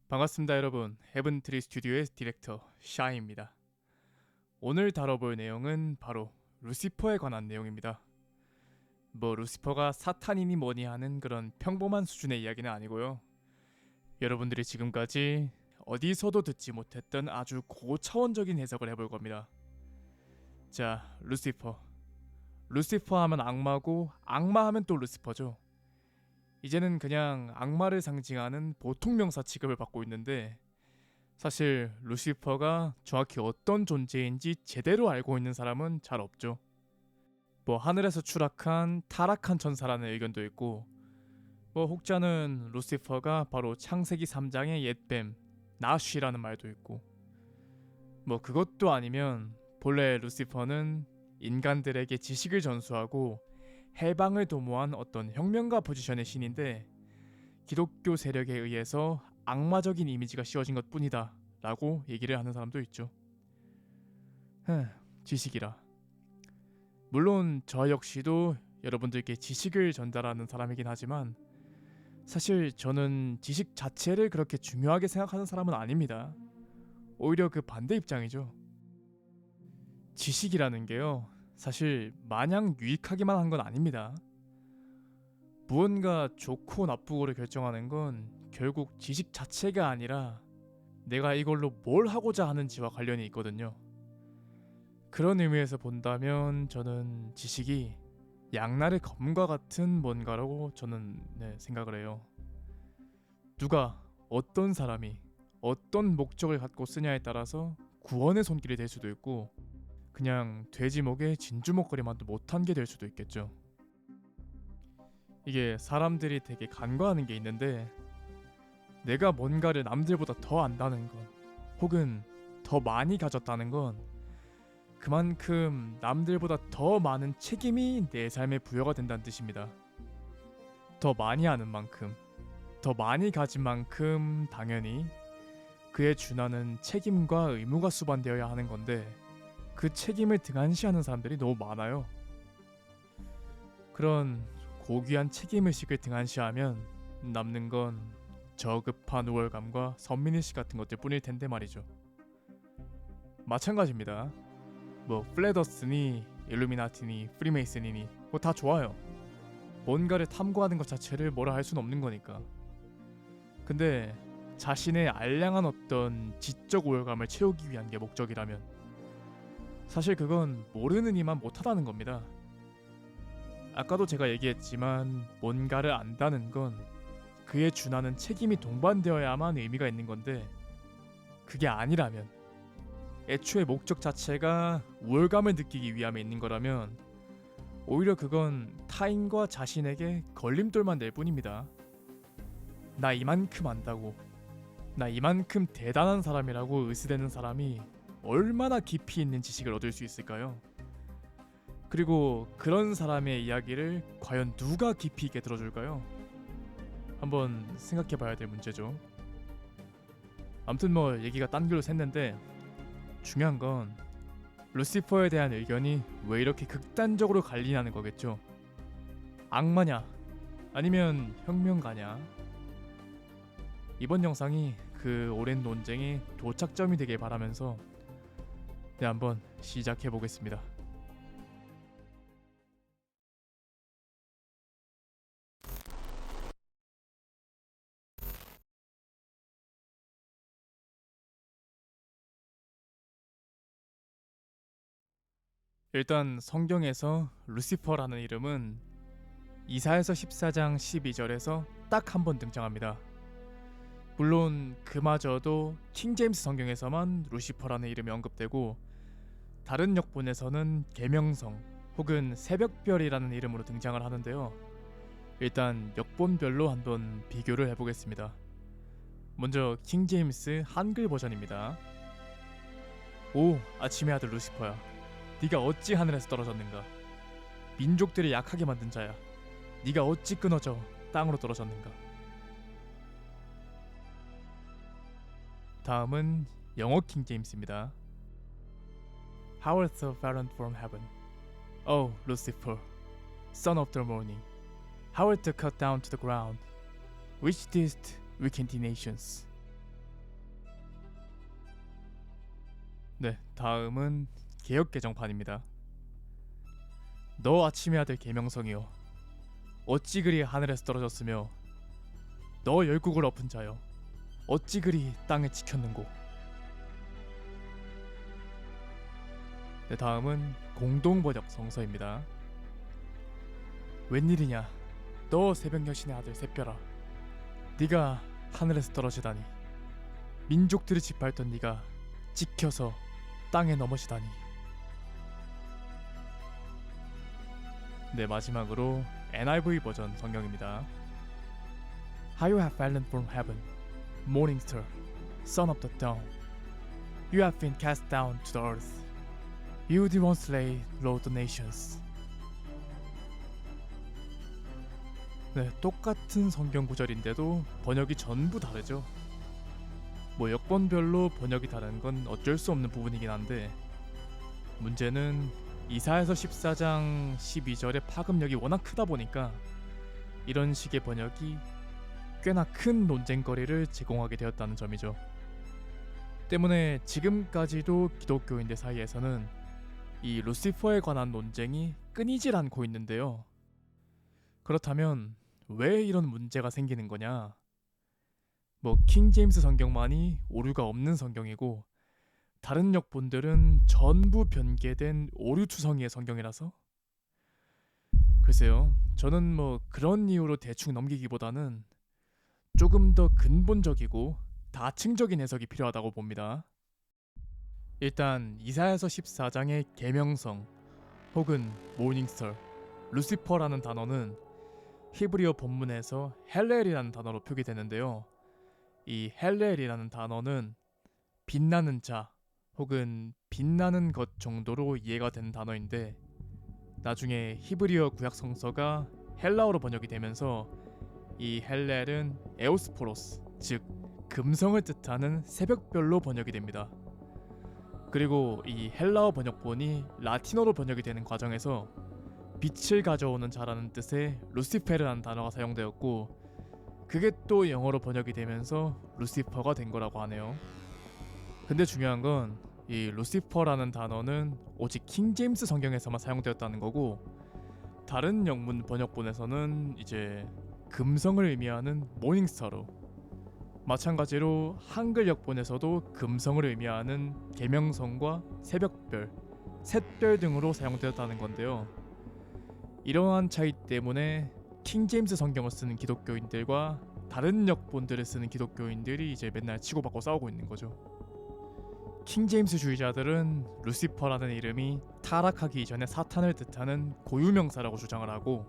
반갑습니다 여러분. 헤븐트리 스튜디오의 디렉터 샤이입니다. 오늘 다뤄볼 내용은 바로 루시퍼에 관한 내용입니다. 루시퍼가 사탄이니 뭐니 하는 그런 평범한 수준의 이야기는 아니고요. 여러분들이 지금까지 어디서도 듣지 못했던 아주 고차원적인 해석을 해볼 겁니다. 자, 루시퍼. 루시퍼 하면 악마고 악마 하면 또 루시퍼죠. 이제는 그냥 악마를 상징하는 보통 명사 취급을 받고 있는데 사실 루시퍼가 정확히 어떤 존재인지 제대로 알고 있는 사람은 잘 없죠. 하늘에서 추락한 타락한 천사라는 의견도 있고 혹자는 루시퍼가 바로 창세기 3장의 옛뱀 나쉬라는 말도 있고 그것도 아니면 본래 루시퍼는 인간들에게 지식을 전수하고 해방을 도모한 어떤 혁명가 포지션의 신인데 기독교 세력에 의해서 악마적인 이미지가 씌워진 것 뿐이다 라고 얘기를 하는 사람도 있죠. 지식이라. 물론 저 역시도 여러분들께 지식을 전달하는 사람이긴 하지만 사실 저는 지식 자체를 그렇게 중요하게 생각하는 사람은 아닙니다. 오히려 그 반대 입장이죠. 지식이라는 게요, 사실 마냥 유익하기만 한 건 아닙니다. 무언가 좋고 나쁘고를 결정하는 건 결국 지식 자체가 아니라 내가 이걸로 뭘 하고자 하는지와 관련이 있거든요. 그런 의미에서 본다면 저는 지식이 양날의 검과 같은 뭔가라고 저는 생각을 해요. 누가 어떤 사람이 어떤 목적을 갖고 쓰냐에 따라서 구원의 손길이 될 수도 있고 그냥 돼지 목에 진주목걸이만도 못한 게 될 수도 있겠죠. 이게 사람들이 되게 간과하는 게 있는데 내가 뭔가를 남들보다 더 안다는 건 혹은 더 많이 가졌다는 건 그만큼 남들보다 더 많은 책임이 내 삶에 부여가 된다는 뜻입니다. 더 많이 아는 만큼, 더 많이 가진 만큼 당연히 그에 준하는 책임과 의무가 수반되어야 하는 건데 그 책임을 등한시하는 사람들이 너무 많아요. 그런 고귀한 책임의식을 등한시하면 남는 건 저급한 우월감과 선민의식 같은 것들 뿐일 텐데 말이죠. 마찬가지입니다. 플래더스니 일루미나티니 프리메이슨이니 다 좋아요. 뭔가를 탐구하는 것 자체를 뭐라 할 수는 없는 거니까. 근데 자신의 알량한 어떤 지적 우월감을 채우기 위한 게 목적이라면 사실 그건 모르는 이만 못하다는 겁니다. 아까도 제가 얘기했지만 뭔가를 안다는 건 그에 준하는 책임이 동반되어야만 의미가 있는 건데 그게 아니라면 애초에 목적 자체가 우월감을 느끼기 위함에 있는 거라면 오히려 그건 타인과 자신에게 걸림돌만 될 뿐입니다. 나 이만큼 안다고, 나 이만큼 대단한 사람이라고 으스대는 사람이 얼마나 깊이 있는 지식을 얻을 수 있을까요? 그리고 그런 사람의 이야기를 과연 누가 깊이 있게 들어줄까요? 한번 생각해봐야 될 문제죠. 아무튼 얘기가 딴 길로 샜는데 중요한 건 루시퍼에 대한 의견이 왜 이렇게 극단적으로 갈리냐는 거겠죠. 악마냐 아니면 혁명가냐. 이번 영상이 그 오랜 논쟁의 도착점이 되길 바라면서 한번 시작해 보겠습니다. 일단 성경에서 루시퍼라는 이름은 이사야서 14장 12절에서 딱 한 번 등장합니다. 물론 그마저도 킹제임스 성경에서만 루시퍼라는 이름이 언급되고 다른 역본에서는 계명성 혹은 새벽별이라는 이름으로 등장을 하는데요. 일단 역본별로 한번 비교를 해보겠습니다. 먼저 킹제임스 한글 버전입니다. 오 아침의 아들 루시퍼야, 네가 어찌 하늘에서 떨어졌는가. 민족들을 약하게 만든 자야, 네가 어찌 끊어져 땅으로 떨어졌는가. 다음은 영어 킹제임스입니다. How art thou fallen from heaven, O Lucifer, son of the morning. How art thou cut down to the ground, which didst weaken the nations. 네, 다음은 개역 개정판입니다. 너 아침의 아들 계명성이여, 어찌 그리 하늘에서 떨어졌으며 너 열국을 엎은 자여, 어찌 그리 땅을 지켰는고. 네, 다음은 공동번역 성서입니다. 웬일이냐, 너 새벽 여신의 아들 샛별아, 네가 하늘에서 떨어지다니, 민족들을 짓밟던 네가 찍혀서 땅에 넘어지다니. 네, 마지막으로 NIV 버전 성경입니다. How you have fallen from heaven, morning star, son of the dawn. You have been cast down to the earth. You did once lay low the nations. 네, 똑같은 성경 구절인데도 번역이 전부 다르죠. 뭐 여권별로 번역이 다른 건 어쩔 수 없는 부분이긴 한데, 문제는 이사야서 14장 12절의 파급력이 워낙 크다 보니까 이런 식의 번역이 꽤나 큰 논쟁거리를 제공하게 되었다는 점이죠. 때문에 지금까지도 기독교인들 사이에서는 이 루시퍼에 관한 논쟁이 끊이질 않고 있는데요. 그렇다면 왜 이런 문제가 생기는 거냐? 뭐 킹제임스 성경만이 오류가 없는 성경이고 다른 역본들은 전부 변개된 오류투성이의 성경이라서? 글쎄요, 저는 뭐 그런 이유로 대충 넘기기보다는 조금 더 근본적이고 다층적인 해석이 필요하다고 봅니다. 일단 이사야서 14장의 계명성 혹은 모닝스터, 루시퍼라는 단어는 히브리어 본문에서 헬렐이라는 단어로 표기되는데요. 이 헬렐이라는 단어는 빛나는 자 혹은 빛나는 것 정도로 이해가 되는 단어인데, 나중에 히브리어 구약 성서가 헬라어로 번역이 되면서 이 헬렐은 에오스포로스, 즉 금성을 뜻하는 새벽별로 번역이 됩니다. 그리고 이 헬라어 번역본이 라틴어로 번역이 되는 과정에서 빛을 가져오는 자라는 뜻의 루시페르라는 단어가 사용되었고, 그게 또 영어로 번역이 되면서 루시퍼가 된 거라고 하네요. 근데 중요한 건 이 루시퍼라는 단어는 오직 킹제임스 성경에서만 사용되었다는 거고, 다른 영문 번역본에서는 이제 금성을 의미하는 모닝스타로, 마찬가지로 한글 역본에서도 금성을 의미하는 계명성과 새벽별, 샛별 등으로 사용되었다는 건데요. 이러한 차이 때문에 킹제임스 성경을 쓰는 기독교인들과 다른 역본들을 쓰는 기독교인들이 이제 맨날 치고받고 싸우고 있는 거죠. 킹제임스 주의자들은 루시퍼라는 이름이 타락하기 이전에 사탄을 뜻하는 고유명사라고 주장을 하고,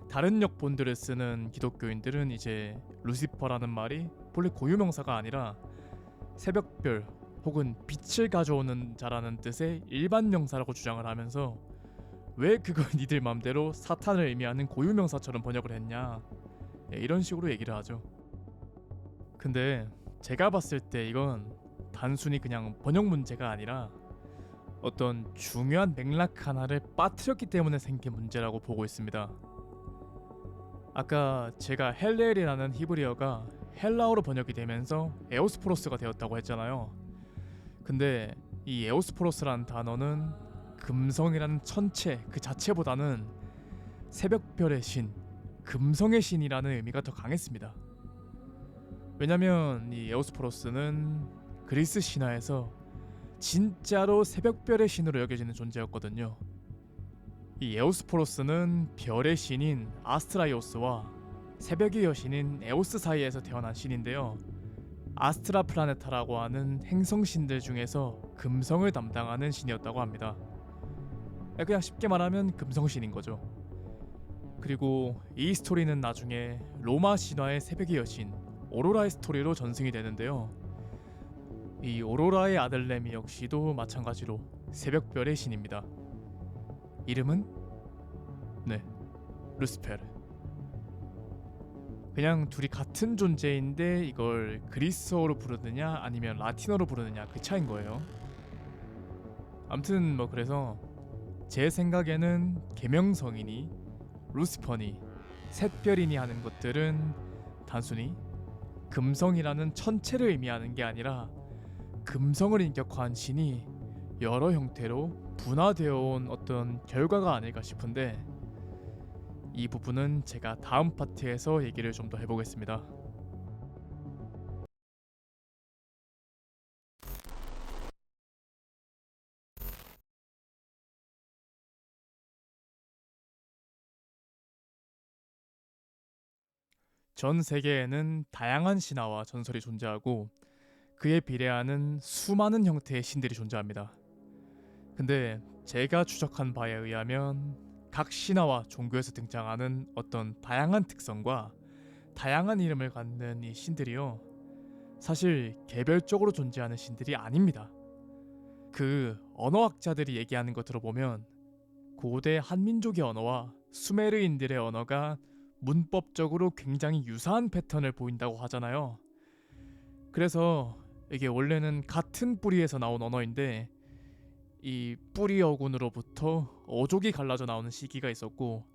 다른 역본들을 쓰는 기독교인들은 이제 루시퍼라는 말이 본래 고유명사가 아니라 새벽별 혹은 빛을 가져오는 자라는 뜻의 일반 명사라고 주장을 하면서, 왜 그걸 니들 맘대로 사탄을 의미하는 고유명사처럼 번역을 했냐, 이런 식으로 얘기를 하죠. 근데 제가 봤을 때 이건 단순히 그냥 번역 문제가 아니라 어떤 중요한 맥락 하나를 빠뜨렸기 때문에 생긴 문제라고 보고 있습니다. 아까 제가 헬렐이라는 히브리어가 헬라어로 번역이 되면서 에오스포로스가 되었다고 했잖아요. 근데 이 에오스포로스라는 단어는 금성이라는 천체 그 자체보다는 새벽별의 신, 금성의 신이라는 의미가 더 강했습니다. 왜냐면 이 에오스포로스는 그리스 신화에서 진짜로 새벽별의 신으로 여겨지는 존재였거든요. 이 에오스포로스는 별의 신인 아스트라이오스와 새벽의 여신인 에오스 사이에서 태어난 신인데요. 아스트라 플라네타라고 하는 행성신들 중에서 금성을 담당하는 신이었다고 합니다. 그냥 쉽게 말하면 금성신인 거죠. 그리고 이 스토리는 나중에 로마 신화의 새벽의 여신 오로라의 스토리로 전승이 되는데요. 이 오로라의 아들 레미 역시도 마찬가지로 새벽별의 신입니다. 이름은 루시페르. 그냥 둘이 같은 존재인데 이걸 그리스어로 부르느냐 아니면 라틴어로 부르느냐 그 차이인 거예요. 아무튼 뭐 그래서 제 생각에는 계명성이니 루시퍼니 샛별이니 하는 것들은 단순히 금성이라는 천체를 의미하는 게 아니라 금성을 인격화한 신이 여러 형태로 분화되어 온 어떤 결과가 아닐까 싶은데, 이 부분은 제가 다음 파트에서 얘기를 좀 더 해보겠습니다. 전 세계에는 다양한 신화와 전설이 존재하고 그에 비례하는 수많은 형태의 신들이 존재합니다. 근데 제가 추적한 바에 의하면 각 신화와 종교에서 등장하는 어떤 다양한 특성과 다양한 이름을 갖는 이 신들이요, 사실 개별적으로 존재하는 신들이 아닙니다. 그 언어학자들이 얘기하는 거 들어보면 고대 한민족의 언어와 수메르인들의 언어가 문법적으로 굉장히 유사한 패턴을 보인다고 하잖아요. 그래서 이게 원래는 같은 뿌리에서 나온 언어인데 이 뿌리 어군으로부터 어족이 갈라져 나오는 시기가 있었고,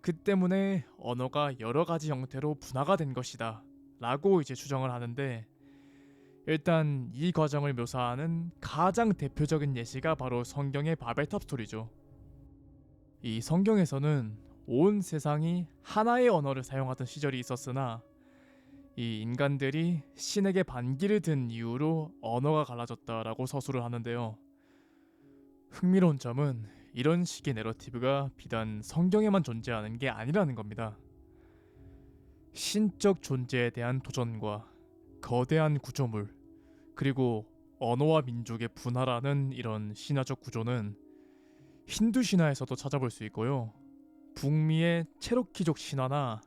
그 때문에 언어가 여러 가지 형태로 분화가 된 것이다 라고 이제 추정을 하는데, 일단 이 과정을 묘사하는 가장 대표적인 예시가 바로 성경의 바벨탑 스토리죠. 이 성경에서는 온 세상이 하나의 언어를 사용하던 시절이 있었으나 이 인간들이 신에게 반기를 든 이후로 언어가 갈라졌다라고 서술을 하는데요. 흥미로운 점은 이런 식의 내러티브가 비단 성경에만 존재하는 게 아니라는 겁니다. 신적 존재에 대한 도전과 거대한 구조물, 그리고 언어와 민족의 분화라는 이런 신화적 구조는 힌두 신화에서도 찾아볼 수 있고요. 북미의 체로키족 신화나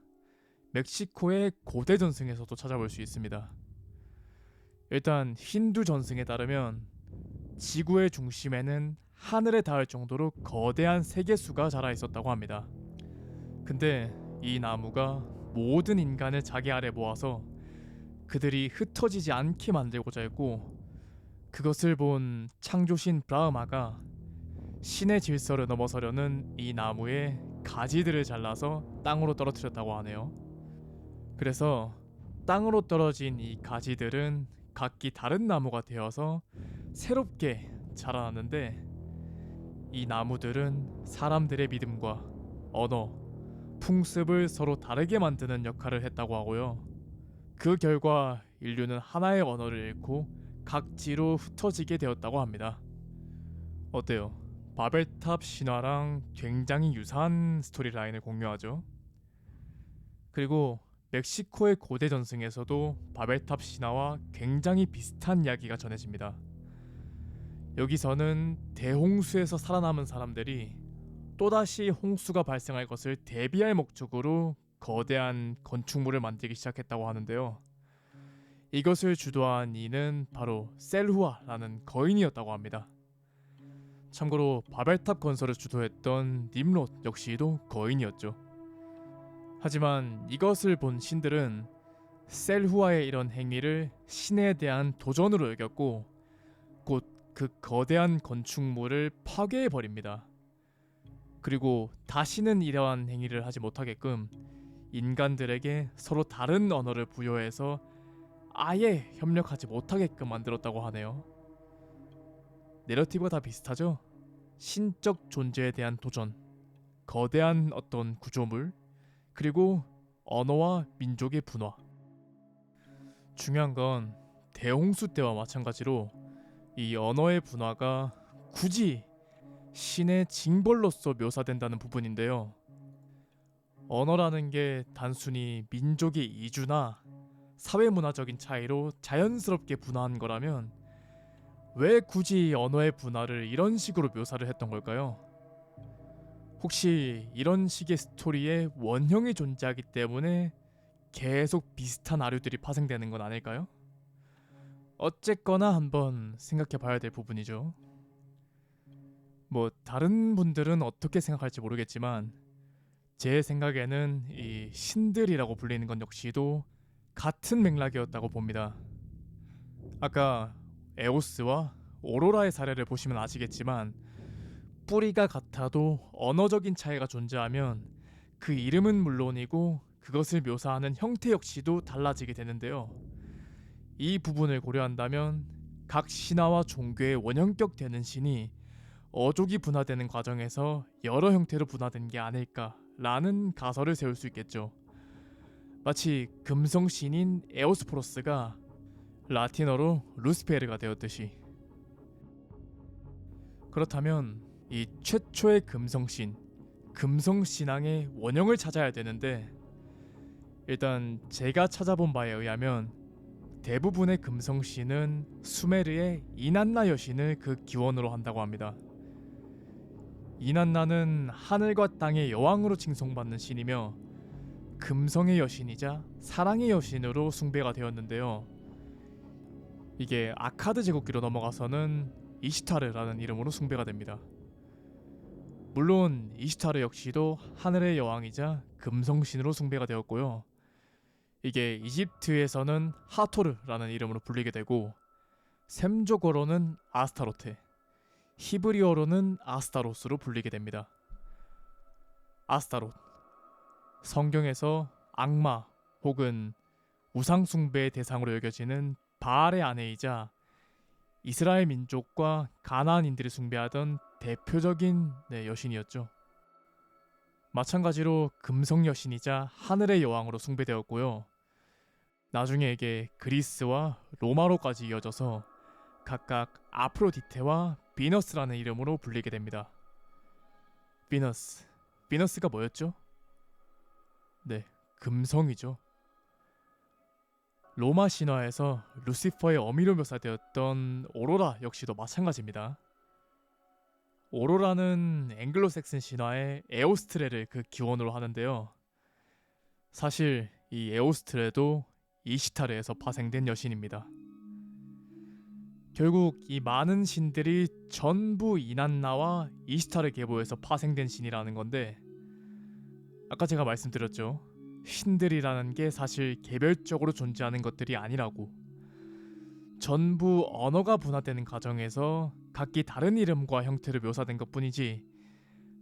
멕시코의 고대 전승에서도 찾아볼 수 있습니다. 일단 힌두 전승에 따르면 지구의 중심에는 하늘에 닿을 정도로 거대한 세계수가 자라 있었다고 합니다. 근데 이 나무가 모든 인간을 자기 아래 모아서 그들이 흩어지지 않게 만들고자 했고, 그것을 본 창조신 브라흐마가 신의 질서를 넘어서려는 이 나무의 가지들을 잘라서 땅으로 떨어뜨렸다고 하네요. 그래서 땅으로 떨어진 이 가지들은 각기 다른 나무가 되어서 새롭게 자라났는데, 이 나무들은 사람들의 믿음과 언어, 풍습을 서로 다르게 만드는 역할을 했다고 하고요. 그 결과 인류는 하나의 언어를 잃고 각지로 흩어지게 되었다고 합니다. 어때요? 바벨탑 신화랑 굉장히 유사한 스토리라인을 공유하죠. 그리고 멕시코의 고대 전승에서도 바벨탑 신화와 굉장히 비슷한 이야기가 전해집니다. 여기서는 대홍수에서 살아남은 사람들이 또다시 홍수가 발생할 것을 대비할 목적으로 거대한 건축물을 만들기 시작했다고 하는데요. 이것을 주도한 이는 바로 셀후아라는 거인이었다고 합니다. 참고로 바벨탑 건설을 주도했던 님롯 역시도 거인이었죠. 하지만 이것을 본 신들은 셀후아의 이런 행위를 신에 대한 도전으로 여겼고 곧 그 거대한 건축물을 파괴해 버립니다. 그리고 다시는 이러한 행위를 하지 못하게끔 인간들에게 서로 다른 언어를 부여해서 아예 협력하지 못하게끔 만들었다고 하네요. 내러티브가 다 비슷하죠? 신적 존재에 대한 도전, 거대한 어떤 구조물, 그리고 언어와 민족의 분화. 중요한 건 대홍수 때와 마찬가지로 이 언어의 분화가 굳이 신의 징벌로서 묘사된다는 부분인데요. 언어라는 게 단순히 민족의 이주나 사회문화적인 차이로 자연스럽게 분화한 거라면 왜 굳이 언어의 분화를 이런 식으로 묘사를 했던 걸까요? 혹시 이런 식의 스토리에 원형이 존재하기 때문에 계속 비슷한 아류들이 파생되는 건 아닐까요? 어쨌거나 한번 생각해 봐야 될 부분이죠. 뭐 다른 분들은 어떻게 생각할지 모르겠지만 제 생각에는 이 신들이라고 불리는 건 역시도 같은 맥락이었다고 봅니다. 아까 에오스와 오로라의 사례를 보시면 아시겠지만 뿌리가 같아도 언어적인 차이가 존재하면 그 이름은 물론이고 그것을 묘사하는 형태 역시도 달라지게 되는데요. 이 부분을 고려한다면 각 신화와 종교의 원형격 되는 신이 어족이 분화되는 과정에서 여러 형태로 분화된 게 아닐까라는 가설을 세울 수 있겠죠. 마치 금성 신인 에오스포로스가 라틴어로 루스페르가 되었듯이. 그렇다면 이 최초의 금성신, 금성신앙의 원형을 찾아야 되는데, 일단 제가 찾아본 바에 의하면 대부분의 금성신은 수메르의 이난나 여신을 그 기원으로 한다고 합니다. 이난나는 하늘과 땅의 여왕으로 칭송받는 신이며 금성의 여신이자 사랑의 여신으로 숭배가 되었는데요. 이게 아카드 제국기로 넘어가서는 이시타르라는 이름으로 숭배가 됩니다. 물론 이시타르 역시도 하늘의 여왕이자 금성신으로 숭배가 되었고요. 이게 이집트에서는 하토르라는 이름으로 불리게 되고, 셈족어로는 아스타로테, 히브리어로는 아스타로스로 불리게 됩니다. 아스타롯, 성경에서 악마 혹은 우상 숭배의 대상으로 여겨지는 바알의 아내이자 이스라엘 민족과 가나안인들이 숭배하던 대표적인 여신이었죠. 마찬가지로 금성 여신이자 하늘의 여왕으로 숭배되었고요. 나중에 이게 그리스와 로마로까지 이어져서 각각 아프로디테와 비너스라는 이름으로 불리게 됩니다. 비너스가 뭐였죠? 네, 금성이죠. 로마 신화에서 루시퍼의 어미로 묘사되었던 오로라 역시도 마찬가지입니다. 오로라는 앵글로색슨 신화의 에오스트레를 그 기원으로 하는데요. 사실 이 에오스트레도 이시타르에서 파생된 여신입니다. 결국 이 많은 신들이 전부 이난나와 이시타르 계보에서 파생된 신이라는 건데, 아까 제가 말씀드렸죠. 신들이라는 게 사실 개별적으로 존재하는 것들이 아니라고. 전부 언어가 분화되는 과정에서 각기 다른 이름과 형태로 묘사된 것뿐이지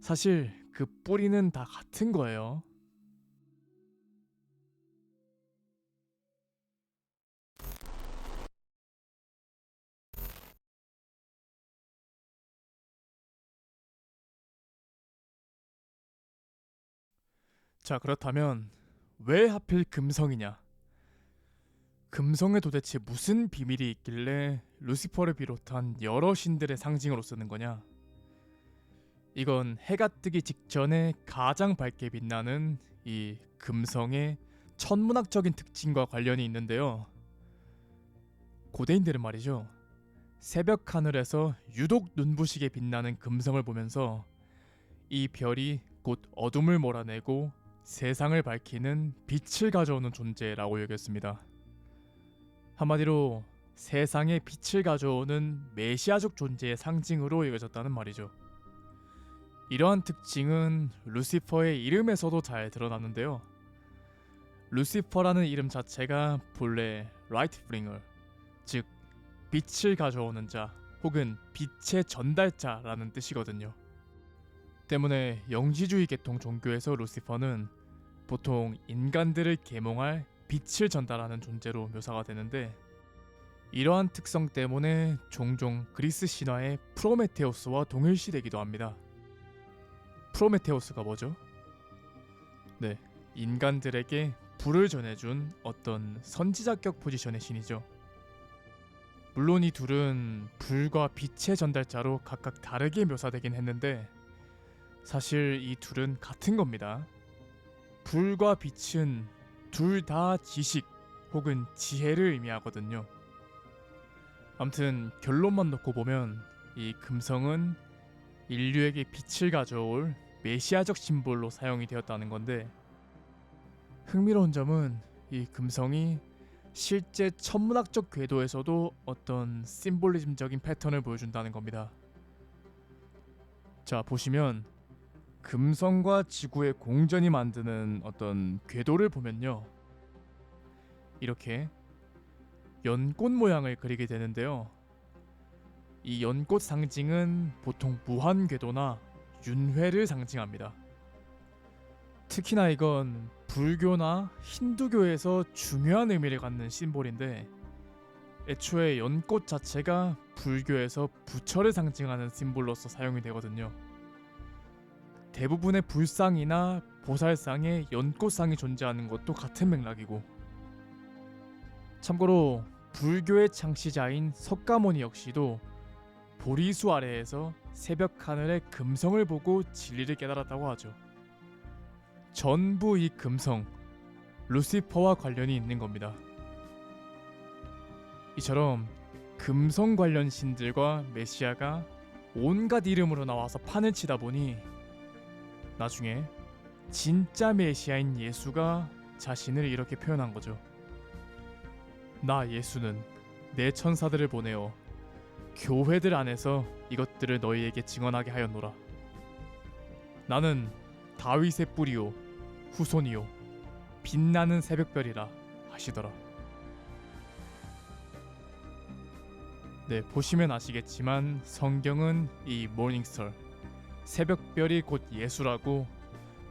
사실 그 뿌리는 다 같은 거예요. 자, 그렇다면 왜 하필 금성이냐? 금성에 도대체 무슨 비밀이 있길래 루시퍼를 비롯한 여러 신들의 상징으로 쓰는 거냐? 이건 해가 뜨기 직전에 가장 밝게 빛나는 이 금성의 천문학적인 특징과 관련이 있는데요. 고대인들은 말이죠, 새벽 하늘에서 유독 눈부시게 빛나는 금성을 보면서 이 별이 곧 어둠을 몰아내고 세상을 밝히는 빛을 가져오는 존재라고 여겼습니다. 한마디로 세상에 빛을 가져오는 메시아적 존재의 상징으로 여겨졌다는 말이죠. 이러한 특징은 루시퍼의 이름에서도 잘 드러나는데요. 루시퍼라는 이름 자체가 본래 라이트 브링어, 즉 빛을 가져오는 자 혹은 빛의 전달자라는 뜻이거든요. 때문에 영지주의 계통 종교에서 루시퍼는 보통 인간들을 계몽할 빛을 전달하는 존재로 묘사가 되는데, 이러한 특성 때문에 종종 그리스 신화의 프로메테우스와 동일시되기도 합니다. 프로메테우스가 뭐죠? 네, 인간들에게 불을 전해준 어떤 선지자격 포지션의 신이죠. 물론 이 둘은 불과 빛의 전달자로 각각 다르게 묘사되긴 했는데 사실 이 둘은 같은 겁니다. 불과 빛은 둘 다 지식 혹은 지혜를 의미하거든요. 암튼 결론만 놓고 보면 이 금성은 인류에게 빛을 가져올 메시아적 심볼로 사용이 되었다는 건데, 흥미로운 점은 이 금성이 실제 천문학적 궤도에서도 어떤 심볼리즘적인 패턴을 보여준다는 겁니다. 자, 보시면 금성과 지구의 공전이 만드는 어떤 궤도를 보면요, 이렇게 연꽃 모양을 그리게 되는데요. 이 연꽃 상징은 보통 무한 궤도나 윤회를 상징합니다. 특히나 이건 불교나 힌두교에서 중요한 의미를 갖는 심볼인데, 애초에 연꽃 자체가 불교에서 부처를 상징하는 심볼로서 사용이 되거든요. 대부분의 불상이나 보살상에 연꽃상이 존재하는 것도 같은 맥락이고, 참고로 불교의 창시자인 석가모니 역시도 보리수 아래에서 새벽 하늘의 금성을 보고 진리를 깨달았다고 하죠. 전부 이 금성, 루시퍼와 관련이 있는 겁니다. 이처럼 금성 관련 신들과 메시아가 온갖 이름으로 나와서 판을 치다 보니 나중에 진짜 메시아인 예수가 자신을 이렇게 표현한 거죠. 나 예수는 내 천사들을 보내어 교회들 안에서 이것들을 너희에게 증언하게 하였노라. 나는 다윗의 뿌리요 후손이요 빛나는 새벽별이라 하시더라. 네, 보시면 아시겠지만 성경은 이 모닝스타, 새벽별이 곧 예수라고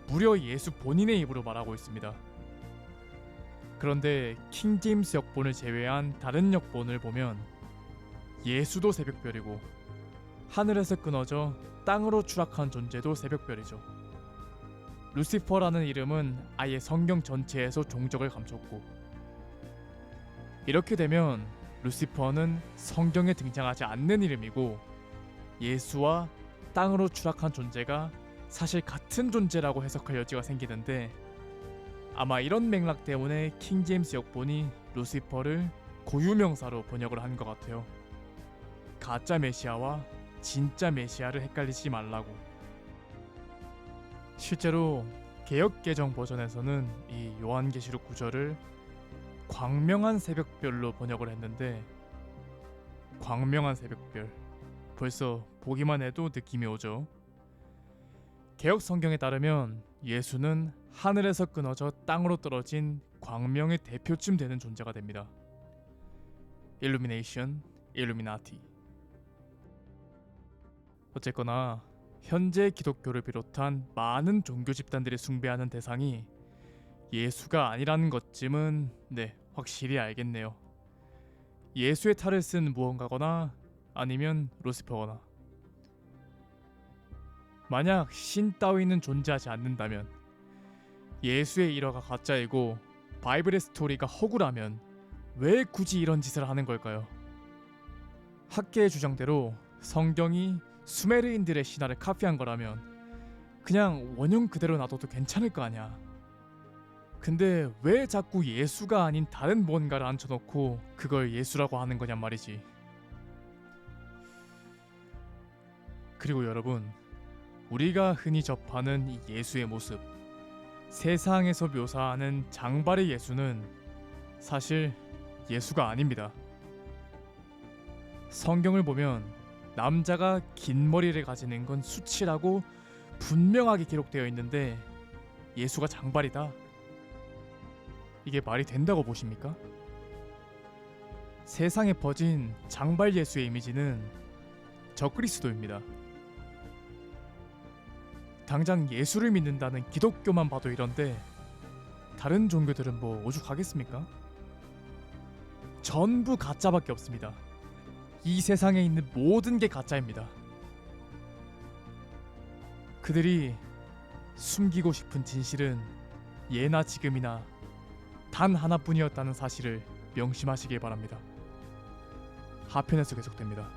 무려 예수 본인의 입으로 말하고 있습니다. 그런데 킹제임스 역본을 제외한 다른 역본을 보면 예수도 새벽별이고 하늘에서 끊어져 땅으로 추락한 존재도 새벽별이죠. 루시퍼라는 이름은 아예 성경 전체에서 종적을 감췄고, 이렇게 되면 루시퍼는 성경에 등장하지 않는 이름이고 예수와 땅으로 추락한 존재가 사실 같은 존재라고 해석할 여지가 생기는데, 아마 이런 맥락 때문에 킹제임스 역본이 루시퍼를 고유명사로 번역을 한 것 같아요. 가짜 메시아와 진짜 메시아를 헷갈리지 말라고. 실제로 개역개정 버전에서는 이 요한계시록 9절을 광명한 새벽별로 번역을 했는데, 광명한 새벽별, 벌써 보기만 해도 느낌이 오죠. 개역 성경에 따르면 예수는 하늘에서 끊어져 땅으로 떨어진 광명의 대표쯤 되는 존재가 됩니다. 일루미네이션, 일루미나티. 어쨌거나 현재 기독교를 비롯한 많은 종교 집단들이 숭배하는 대상이 예수가 아니라는 것쯤은 확실히 알겠네요. 예수의 탈을 쓴 무언가거나 아니면 루시퍼거나. 만약 신 따위는 존재하지 않는다면, 예수의 일화가 가짜이고 바이블의 스토리가 허구라면 왜 굳이 이런 짓을 하는 걸까요? 학계의 주장대로 성경이 수메르인들의 신화를 카피한 거라면 그냥 원형 그대로 놔둬도 괜찮을 거 아냐. 근데 왜 자꾸 예수가 아닌 다른 뭔가를 앉혀놓고 그걸 예수라고 하는 거냔 말이지. 그리고 여러분, 우리가 흔히 접하는 이 예수의 모습, 세상에서 묘사하는 장발의 예수는 사실 예수가 아닙니다. 성경을 보면 남자가 긴 머리를 가지는 건 수치라고 분명하게 기록되어 있는데 예수가 장발이다. 이게 말이 된다고 보십니까? 세상에 퍼진 장발 예수의 이미지는 적그리스도입니다. 당장 예수를 믿는다는 기독교만 봐도 이런데 다른 종교들은 뭐 오죽하겠습니까? 전부 가짜밖에 없습니다. 이 세상에 있는 모든 게 가짜입니다. 그들이 숨기고 싶은 진실은 예나 지금이나 단 하나뿐이었다는 사실을 명심하시길 바랍니다. 하편에서 계속됩니다.